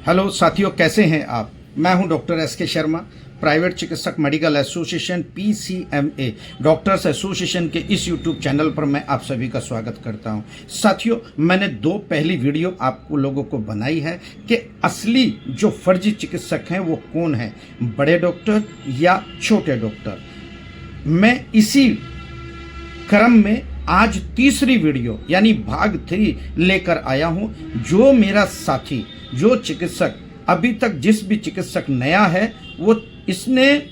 Hello साथियों, कैसे हैं आप। मैं हूं डॉक्टर एस.के. शर्मा, प्राइवेट चिकित्सक medical association PCMA doctors association के इस यूट्यूब चैनल पर मैं आप सभी का स्वागत करता हूं। साथियों, मैंने दो पहली वीडियो आपको लोगों को बनाई है कि असली जो फर्जी चिकित्सक हैं वो कौन हैं, बड़े डॉक्टर या छोटे डॉक्टर। मैं इसी क्रम में आज तीसरी वीडियो यानी भाग 3 लेकर आया हूं। जो मेरा साथी, जो चिकित्सक अभी तक जिस भी चिकित्सक नया है, वो इसने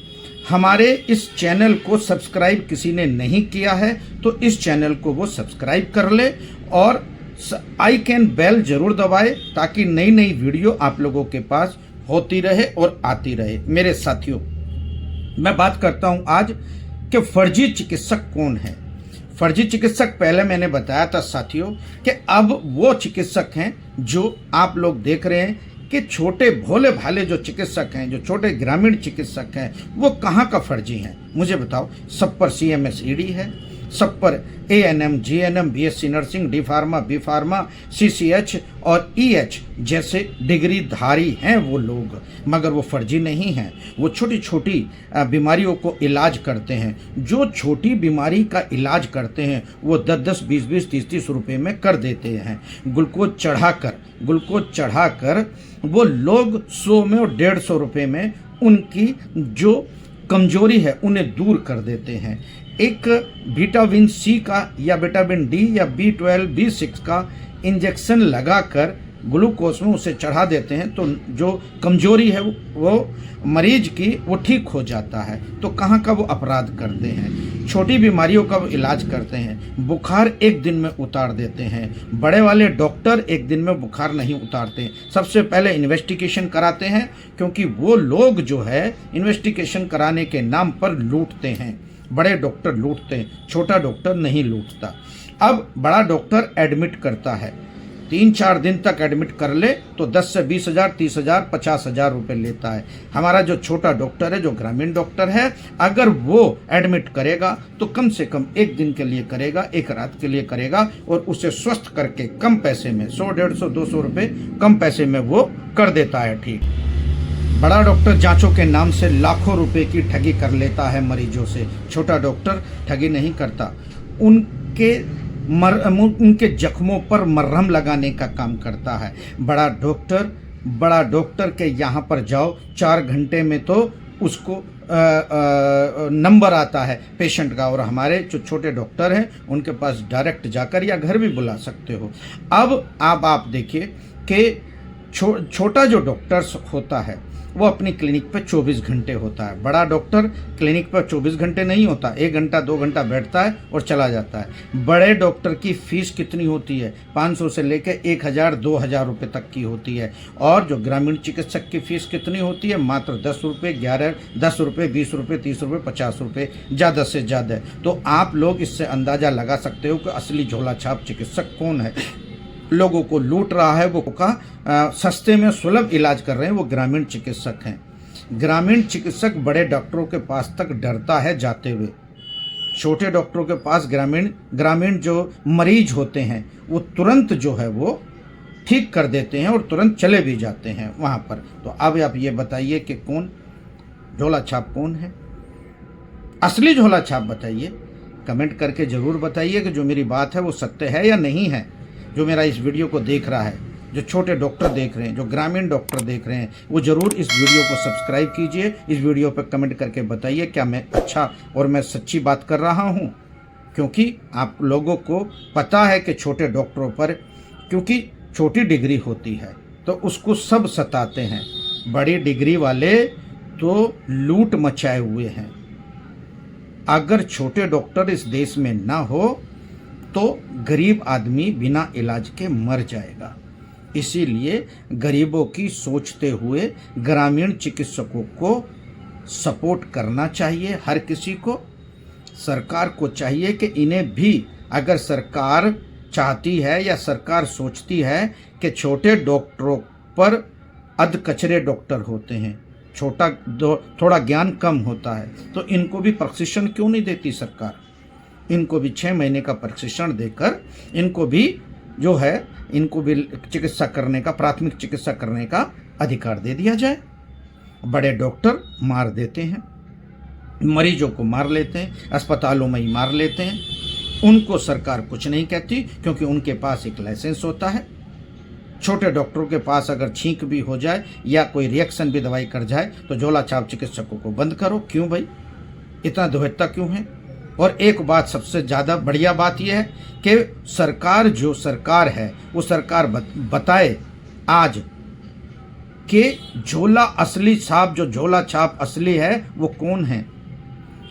हमारे इस चैनल को सब्सक्राइब किसी ने नहीं किया है तो इस चैनल को वो सब्सक्राइब कर ले और आइकन बेल जरूर दबाए ताकि नई नई वीडियो आप लोगों के पास होती रहे और आती रहे। मेरे साथियों, मैं बात करता हूं आज कि फर्जी चिकित्सक कौन है। फर्जी चिकित्सक पहले मैंने बताया था साथियों कि अब वो चिकित्सक हैं जो आप लोग देख रहे हैं कि छोटे भोले भाले जो चिकित्सक हैं, जो छोटे ग्रामीण चिकित्सक हैं, वो कहाँ का फर्जी हैं मुझे बताओ। सब पर CMS ED है, सब पर ANM GNM BSc nursing D pharma B pharma CCH और EH जैसे डिग्रीधारी हैं वो लोग, मगर वो फर्जी नहीं हैं। वो छोटी छोटी बीमारियों को इलाज करते हैं। जो छोटी बीमारी का इलाज करते हैं वो 10-10 20-20 30-30 रुपये में कर देते हैं। ग्लूकोज चढ़ाकर वो लोग 100 में और 150 रुपये में उनकी जो कमजोरी है उन्हें दूर कर देते हैं। एक विटामिन C का या विटामिन D या B12 B6 का इंजेक्शन लगाकर ग्लूकोज में उसे चढ़ा देते हैं तो जो कमजोरी है वो मरीज की वो ठीक हो जाता है। तो कहाँ का वो अपराध करते हैं। छोटी बीमारियों का वो इलाज करते हैं। बुखार एक दिन में उतार देते हैं। बड़े वाले डॉक्टर एक दिन में बुखार नहीं उतारते, सबसे पहले इन्वेस्टिगेशन कराते हैं, क्योंकि वो लोग जो है इन्वेस्टिगेशन कराने के नाम पर लूटते हैं। बड़े डॉक्टर लूटते हैं, छोटा डॉक्टर नहीं लूटता। अब बड़ा डॉक्टर एडमिट करता है, 3-4 दिन तक एडमिट कर ले तो 10 से 20 हज़ार 30 हज़ार 50 हज़ार रुपये लेता है। हमारा जो छोटा डॉक्टर है, जो ग्रामीण डॉक्टर है, अगर वो एडमिट करेगा तो कम से कम एक दिन के लिए करेगा, एक रात के लिए करेगा और उसे स्वस्थ करके कम पैसे में 100 150 200 रुपये कम पैसे में वो कर देता है ठीक। बड़ा डॉक्टर जांचों के नाम से लाखों रुपए की ठगी कर लेता है मरीजों से। छोटा डॉक्टर ठगी नहीं करता, उनके जख्मों पर मरहम लगाने का काम करता है। बड़ा डॉक्टर के यहाँ पर जाओ, 4 घंटे में तो उसको नंबर आता है पेशेंट का, और हमारे जो छोटे डॉक्टर हैं उनके पास डायरेक्ट जाकर या घर भी बुला सकते हो। अब आप देखिए कि छोटा जो डॉक्टर्स होता है वो अपनी क्लिनिक पे 24 घंटे होता है। बड़ा डॉक्टर क्लिनिक पर 24 घंटे नहीं होता, 1 घंटा 2 घंटा बैठता है और चला जाता है। बड़े डॉक्टर की फीस कितनी होती है? 500 से लेकर 1000 2000 रुपये तक की होती है। और जो ग्रामीण चिकित्सक की फीस कितनी होती है? मात्र 10 रुपये, 10 रुपये, 20 रुपये, 30 रुपये, 50 रुपये, ज़्यादा से ज़्यादा। तो आप लोग इससे अंदाज़ा लगा सकते हो कि असली झोला छाप चिकित्सक कौन है। लोगों को लूट रहा है, वो का सस्ते में सुलभ इलाज कर रहे हैं, वो ग्रामीण चिकित्सक हैं। ग्रामीण चिकित्सक बड़े डॉक्टरों के पास तक डरता है जाते हुए। छोटे डॉक्टरों के पास ग्रामीण जो मरीज होते हैं वो तुरंत जो है वो ठीक कर देते हैं और तुरंत चले भी जाते हैं वहाँ पर। तो अब आप ये बताइए कि कौन झोला छाप कौन है, असली झोला छाप बताइए। कमेंट करके ज़रूर बताइए कि जो मेरी बात है वो सत्य है या नहीं है। जो मेरा इस वीडियो को देख रहा है, जो छोटे डॉक्टर देख रहे हैं, जो ग्रामीण डॉक्टर देख रहे हैं, वो ज़रूर इस वीडियो को सब्सक्राइब कीजिए। इस वीडियो पर कमेंट करके बताइए क्या मैं अच्छा और मैं सच्ची बात कर रहा हूँ, क्योंकि आप लोगों को पता है कि छोटे डॉक्टरों पर क्योंकि छोटी डिग्री होती है तो उसको सब सताते हैं। बड़ी डिग्री वाले तो लूट मचाए हुए हैं। अगर छोटे डॉक्टर इस देश में ना हो तो गरीब आदमी बिना इलाज के मर जाएगा। इसीलिए गरीबों की सोचते हुए ग्रामीण चिकित्सकों को सपोर्ट करना चाहिए। हर किसी को, सरकार को चाहिए कि इन्हें भी, अगर सरकार चाहती है या सरकार सोचती है कि छोटे डॉक्टरों पर अधकचरे डॉक्टर होते हैं, थोड़ा ज्ञान कम होता है, तो इनको भी प्रशिक्षण क्यों नहीं देती सरकार। इनको भी 6 महीने का प्रशिक्षण देकर इनको भी जो है, इनको भी चिकित्सा करने का, प्राथमिक चिकित्सा करने का अधिकार दे दिया जाए। बड़े डॉक्टर मार देते हैं, मरीजों को मार लेते हैं, अस्पतालों में ही मार लेते हैं, उनको सरकार कुछ नहीं कहती क्योंकि उनके पास एक लाइसेंस होता है। छोटे डॉक्टरों के पास अगर छींक भी हो जाए या कोई रिएक्शन भी दवाई कर जाए तो झोला छाप चिकित्सकों को बंद करो। क्यों भाई, इतना दुहिता क्यों है? और एक बात सबसे ज़्यादा बढ़िया बात यह है कि सरकार जो सरकार है वो सरकार बताए आज कि झोला असली छाप, जो झोला छाप असली है वो कौन है।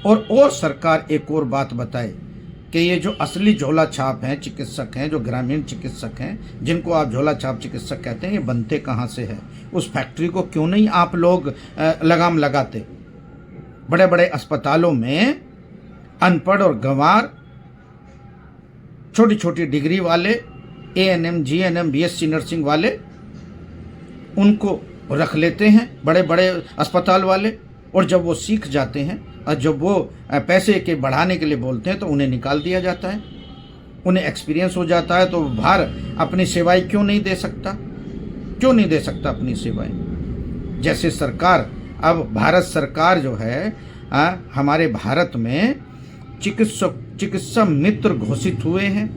और सरकार एक और बात बताए कि ये जो असली झोला छाप हैं चिकित्सक हैं, जो ग्रामीण चिकित्सक हैं जिनको आप झोला छाप चिकित्सक कहते हैं, ये बनते कहाँ से है? उस फैक्ट्री को क्यों नहीं आप लोग लगाम लगाते? बड़े बड़े अस्पतालों में अनपढ़ और गंवार, छोटी छोटी डिग्री वाले, ANM, GNM, BSc नर्सिंग वाले, उनको रख लेते हैं बड़े बड़े अस्पताल वाले। और जब वो सीख जाते हैं और जब वो पैसे के बढ़ाने के लिए बोलते हैं तो उन्हें निकाल दिया जाता है। उन्हें एक्सपीरियंस हो जाता है तो बाहर अपनी सेवाएं क्यों नहीं दे सकता? क्यों नहीं दे सकता अपनी सेवाएं? जैसे सरकार, अब भारत सरकार जो है हमारे भारत में चिकित्सा मित्र घोषित हुए हैं,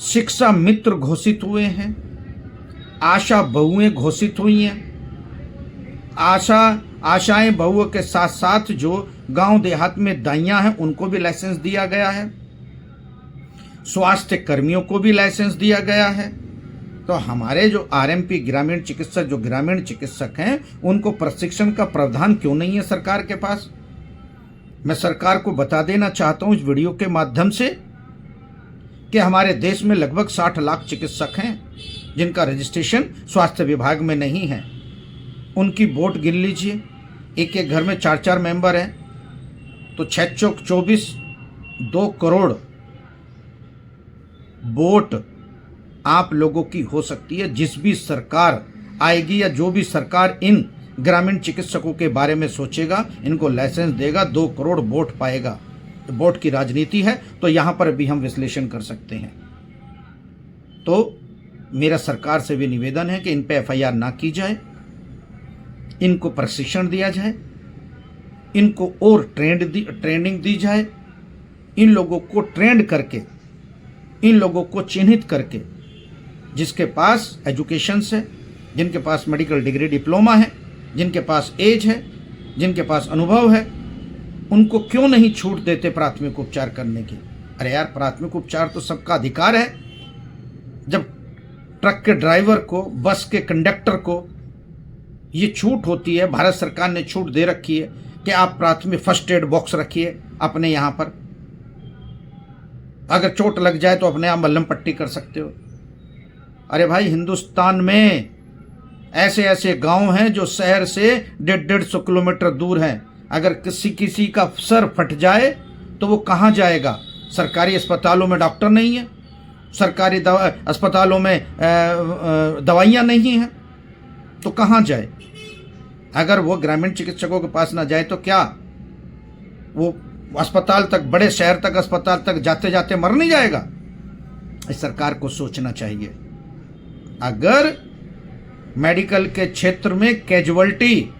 शिक्षा मित्र घोषित हुए हैं, आशा बहुएं घोषित हुई हैं। आशाएं बहुओं के साथ साथ जो गांव देहात में दाइयां हैं उनको भी लाइसेंस दिया गया है, स्वास्थ्य कर्मियों को भी लाइसेंस दिया गया है। तो हमारे जो RMP ग्रामीण चिकित्सक, जो ग्रामीण चिकित्सक हैं, उनको प्रशिक्षण का प्रावधान क्यों नहीं है सरकार के पास? मैं सरकार को बता देना चाहता हूं इस वीडियो के माध्यम से कि हमारे देश में लगभग 60 लाख चिकित्सक हैं जिनका रजिस्ट्रेशन स्वास्थ्य विभाग में नहीं है। उनकी वोट गिन लीजिए, एक एक घर में 4-4 मेंबर हैं तो 6 चौक 24, 2 करोड़ वोट आप लोगों की हो सकती है। जिस भी सरकार आएगी या जो भी सरकार इन ग्रामीण चिकित्सकों के बारे में सोचेगा, इनको लाइसेंस देगा, 2 करोड़ वोट पाएगा। वोट की राजनीति है तो यहाँ पर भी हम विश्लेषण कर सकते हैं। तो मेरा सरकार से भी निवेदन है कि इन पे FIR ना की जाए, इनको प्रशिक्षण दिया जाए, इनको और ट्रेनिंग दी जाए, इन लोगों को ट्रेंड करके, इन लोगों को चिन्हित करके, जिसके पास एजुकेशन है, जिनके पास मेडिकल डिग्री डिप्लोमा है, जिनके पास एज है, जिनके पास अनुभव है, उनको क्यों नहीं छूट देते प्राथमिक उपचार करने की? अरे यार, प्राथमिक उपचार तो सबका अधिकार है। जब ट्रक के ड्राइवर को, बस के कंडक्टर को ये छूट होती है, भारत सरकार ने छूट दे रखी है कि आप प्राथमिक फर्स्ट एड बॉक्स रखिए अपने यहाँ पर, अगर चोट लग जाए तो अपने आप मल्लम पट्टी कर सकते हो। अरे भाई, हिंदुस्तान में ऐसे ऐसे गांव हैं जो शहर से 150 किलोमीटर दूर हैं। अगर किसी का सर फट जाए तो वो कहाँ जाएगा? सरकारी अस्पतालों में डॉक्टर नहीं है, सरकारी अस्पतालों में दवाइयाँ नहीं हैं, तो कहाँ जाए? अगर वो ग्रामीण चिकित्सकों के पास ना जाए तो क्या वो अस्पताल तक, बड़े शहर तक, अस्पताल तक जाते जाते मर नहीं जाएगा? इस सरकार को सोचना चाहिए। अगर मेडिकल के क्षेत्र में कैजुअल्टी,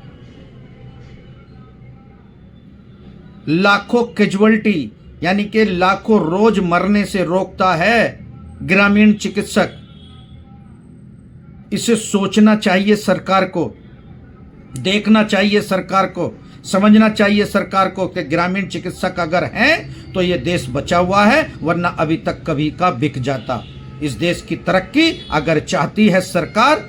लाखों कैजुअल्टी यानी कि लाखों रोज मरने से रोकता है ग्रामीण चिकित्सक, इसे सोचना चाहिए सरकार को, देखना चाहिए सरकार को, समझना चाहिए सरकार को कि ग्रामीण चिकित्सक अगर हैं तो ये देश बचा हुआ है, वरना अभी तक कभी का बिक जाता। इस देश की तरक्की अगर चाहती है सरकार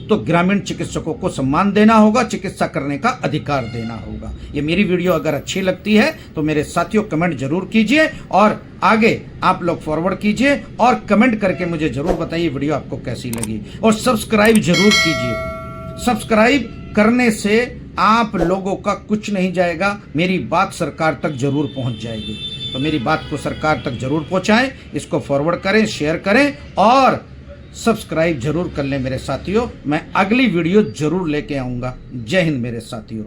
तो ग्रामीण चिकित्सकों को सम्मान देना होगा, चिकित्सा करने का अधिकार देना होगा। ये मेरी वीडियो अगर अच्छी लगती है तो मेरे साथियों कमेंट जरूर कीजिए और आगे आप लोग फॉरवर्ड कीजिए और कमेंट करके मुझे जरूर बताइए वीडियो आपको कैसी लगी, और सब्सक्राइब जरूर कीजिए। सब्सक्राइब करने से आप लोगों का कुछ नहीं जाएगा, मेरी बात सरकार तक जरूर पहुंच जाएगी। तो मेरी बात को सरकार तक जरूर पहुंचाएं, इसको फॉरवर्ड करें, शेयर करें और सब्सक्राइब जरूर कर लें मेरे साथियों। मैं अगली वीडियो जरूर लेके आऊंगा। जय हिंद मेरे साथियों।